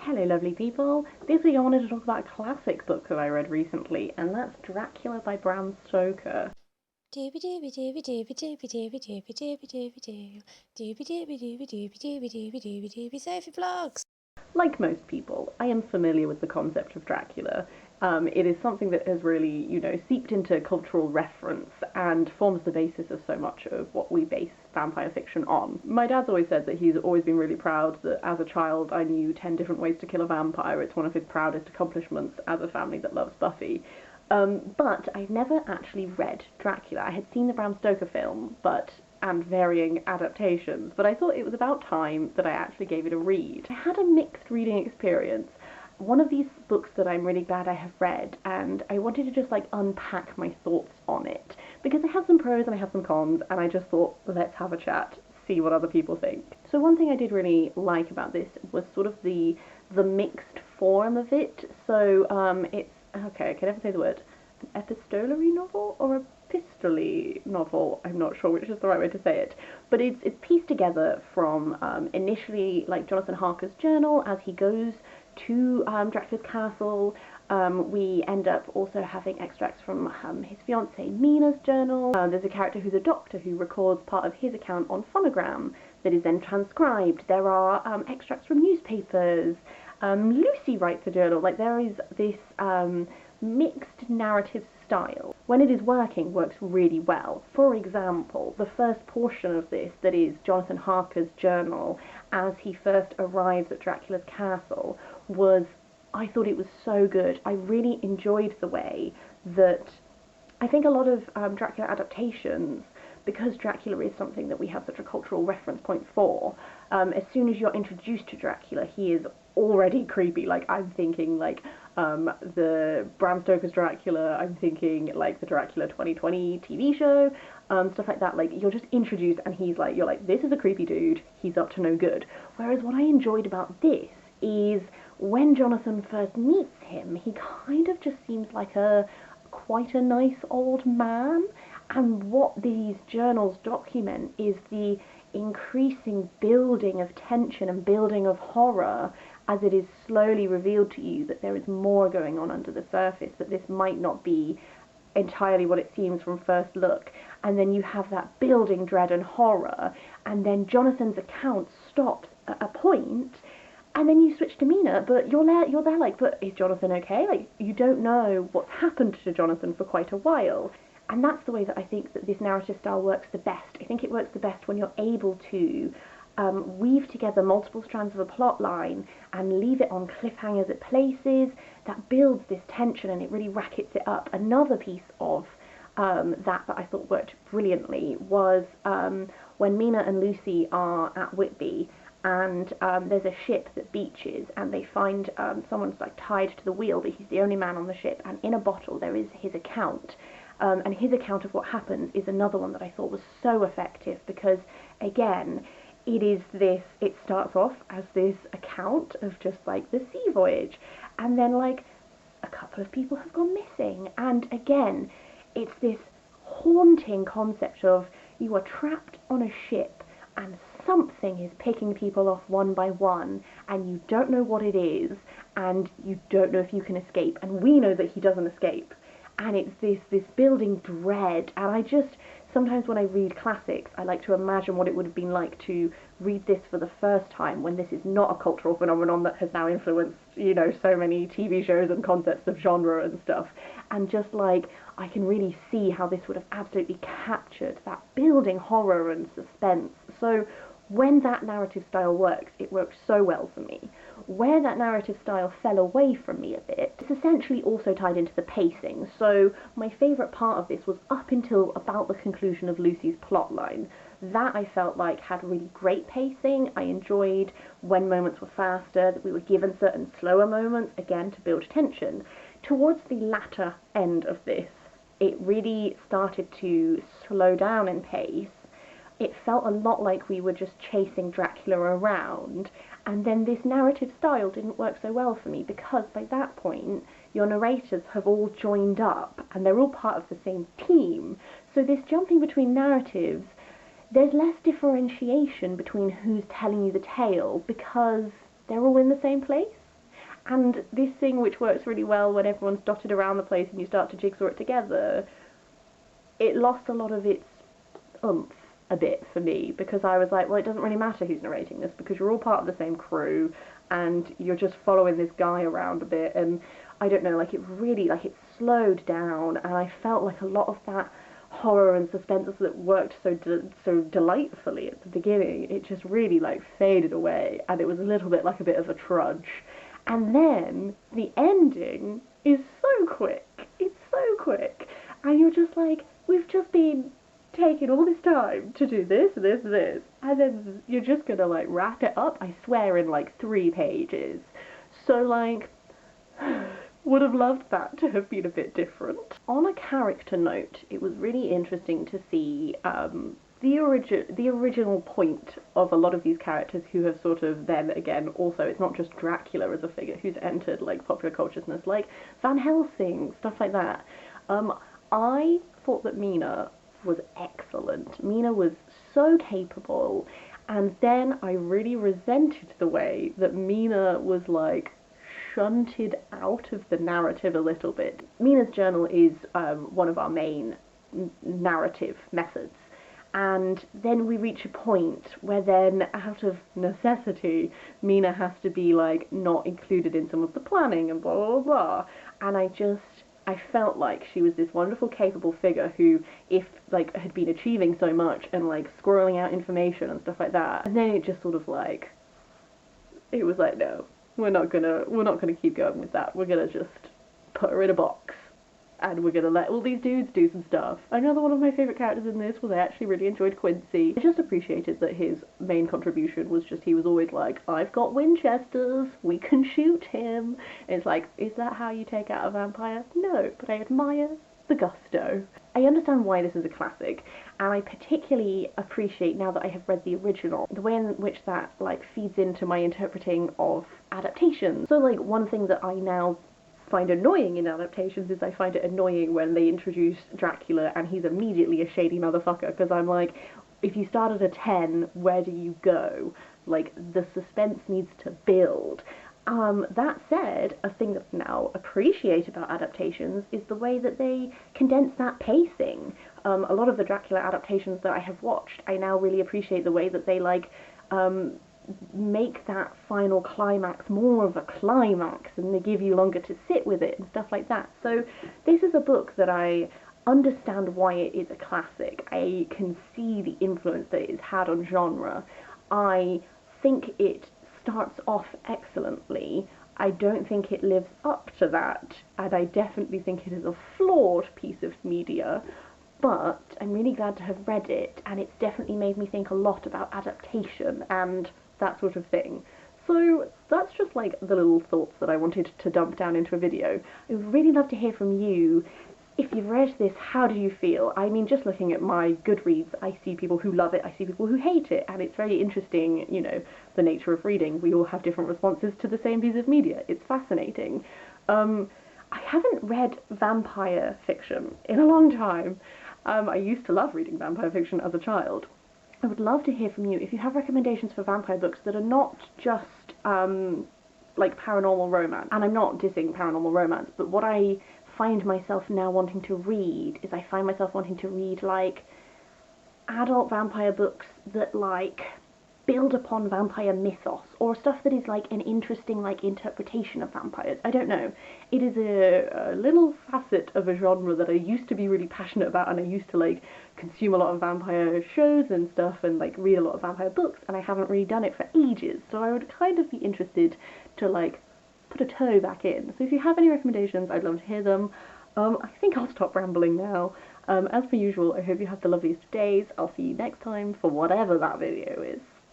Hello lovely people. This week I wanted to talk about a classic book that I read recently, and that's Dracula by Bram Stoker. Dooby dooby dooby dooby dooby dooby dooby dooby dooby doo. Dooby dooby dooby dooby dooby dooby dooby dooby Sophie Vlogs. Like most people, I am familiar with the concept of Dracula. It is something that has really, seeped into cultural reference and forms the basis of so much of what we base vampire fiction on. My dad's always said that he's always been really proud that as a child I knew 10 different ways to kill a vampire. It's one of his proudest accomplishments as a family that loves Buffy. But I've never actually read Dracula. I had seen the Bram Stoker film, and varying adaptations, but I thought it was about time that I actually gave it a read. I had a mixed reading experience. One of these books that I'm really glad I have read, and I wanted to just unpack my thoughts on it because I have some pros and I have some cons, and I just thought, let's have a chat, see what other people think. So one thing I did really like about this was sort of the mixed form of it. So it's okay, I can never say the word. An epistolary novel or a epistolary novel? I'm not sure which is the right way to say it, but it's pieced together from initially Jonathan Harker's journal as he goes to Dracula's castle. We end up also having extracts from his fiancée Mina's journal. There's a character who's a doctor who records part of his account on phonogram that is then transcribed. There are extracts from newspapers. Lucy writes a journal. There is this mixed narrative style. When it is working, works really well. For example, the first portion of this, that is Jonathan Harker's journal, as he first arrives at Dracula's castle, I thought it was so good. I really enjoyed the way that I think a lot of Dracula adaptations, because Dracula is something that we have such a cultural reference point for, as soon as you're introduced to Dracula, he is already creepy. I'm thinking the Bram Stoker's Dracula, I'm thinking the Dracula 2020 TV show, stuff like that. You're just introduced and you're like, this is a creepy dude, he's up to no good. Whereas what I enjoyed about this is when Jonathan first meets him, he kind of just seems like quite a nice old man, and what these journals document is the increasing building of tension and building of horror as it is slowly revealed to you that there is more going on under the surface, that this might not be entirely what it seems from first look. And then you have that building dread and horror, and then Jonathan's account stops at a point, and then you switch to Mina, but you're there but is Jonathan okay? You don't know what's happened to Jonathan for quite a while. And that's the way that I think that this narrative style works the best. I think it works the best when you're able to weave together multiple strands of a plot line and leave it on cliffhangers at places that builds this tension and it really rackets it up. Another piece of that I thought worked brilliantly was when Mina and Lucy are at Whitby, and there's a ship that beaches, and they find someone's tied to the wheel, but he's the only man on the ship, and in a bottle there is his account. And his account of what happens is another one that I thought was so effective because, again, it starts off as this account of just the sea voyage, and then a couple of people have gone missing, and again, it's this haunting concept of you are trapped on a ship and something is picking people off one by one, and you don't know what it is, and you don't know if you can escape, and we know that he doesn't escape. And it's this building dread, and sometimes when I read classics, I like to imagine what it would have been like to read this for the first time when this is not a cultural phenomenon that has now influenced, so many TV shows and concepts of genre and stuff. And I can really see how this would have absolutely captured that building horror and suspense. So when that narrative style works, it works so well for me. Where that narrative style fell away from me a bit, it's essentially also tied into the pacing. So my favourite part of this was up until about the conclusion of Lucy's plotline. That I felt had really great pacing. I enjoyed when moments were faster, that we were given certain slower moments, again, to build tension. Towards the latter end of this, it really started to slow down in pace. It felt a lot like we were just chasing Dracula around, and then this narrative style didn't work so well for me because by that point your narrators have all joined up and they're all part of the same team. So this jumping between narratives, there's less differentiation between who's telling you the tale because they're all in the same place. And this thing which works really well when everyone's dotted around the place and you start to jigsaw it together, it lost a lot of its oomph a bit for me, because I was like, well, it doesn't really matter who's narrating this because you're all part of the same crew and you're just following this guy around a bit. And I don't know, like, it really, like, it slowed down, and I felt like a lot of that horror and suspense that worked so delightfully at the beginning, it just really, like, faded away, and it was a little bit like a bit of a trudge. And then the ending is so quick. It's so quick. And you're just like, we've just been taking all this time to do this, and then you're just gonna, like, wrap it up, I swear, in, like, 3 pages. So, like, would have loved that to have been a bit different. On a character note, it was really interesting to see the original point of a lot of these characters who have sort of then again also, it's not just Dracula as a figure who's entered, like, popular consciousness, like Van Helsing, stuff like that. I thought that Mina was excellent. Mina was so capable, and then I really resented the way that Mina was, like, shunted out of the narrative a little bit. Mina's journal is one of our main narrative methods, and then we reach a point where then, out of necessity, Mina has to be, like, not included in some of the planning and blah blah blah, and I felt like she was this wonderful, capable figure who, if, like, had been achieving so much and, like, squirreling out information and stuff like that, and then it just sort of, like, it was like, no, we're not gonna keep going with that. We're gonna just put her in a box, and we're gonna let all these dudes do some stuff. Another one of my favourite characters in this was, I actually really enjoyed Quincy. I just appreciated that his main contribution was just, he was always like, I've got Winchesters, we can shoot him. And it's like, is that how you take out a vampire? No, but I admire the gusto. I understand why this is a classic, and I particularly appreciate, now that I have read the original, the way in which that, like, feeds into my interpreting of adaptations. So, like, one thing that I now find annoying in adaptations is I find it annoying when they introduce Dracula and he's immediately a shady motherfucker, because I'm like, if you start at a 10, where do you go? Like, the suspense needs to build. That said, a thing that I now appreciate about adaptations is the way that they condense that pacing. A lot of the Dracula adaptations that I have watched, I now really appreciate the way that they, like, make that final climax more of a climax, and they give you longer to sit with it and stuff like that. So this is a book that I understand why it is a classic. I can see the influence that it's had on genre. I think it starts off excellently. I don't think it lives up to that, and I definitely think it is a flawed piece of media, but I'm really glad to have read it, and it's definitely made me think a lot about adaptation and that sort of thing. So that's just, like, the little thoughts that I wanted to dump down into a video. I would really love to hear from you. If you've read this, how do you feel? I mean, just looking at my Goodreads, I see people who love it, I see people who hate it, and it's very interesting, you know, the nature of reading. We all have different responses to the same piece of media. It's fascinating. I haven't read vampire fiction in a long time. I used to love reading vampire fiction as a child. I would love to hear from you if you have recommendations for vampire books that are not just, like, paranormal romance. And I'm not dissing paranormal romance, but what I find myself now wanting to read is I find myself wanting to read, like, adult vampire books that, like, build upon vampire mythos, or stuff that is, like, an interesting, like, interpretation of vampires. I don't know. It is a little facet of a genre that I used to be really passionate about, and I used to, like, consume a lot of vampire shows and stuff, and, like, read a lot of vampire books, and I haven't really done it for ages, so I would kind of be interested to, like, put a toe back in. So if you have any recommendations, I'd love to hear them. I think I'll stop rambling now. As per usual, I hope you have the loveliest of days. I'll see you next time for whatever that video is.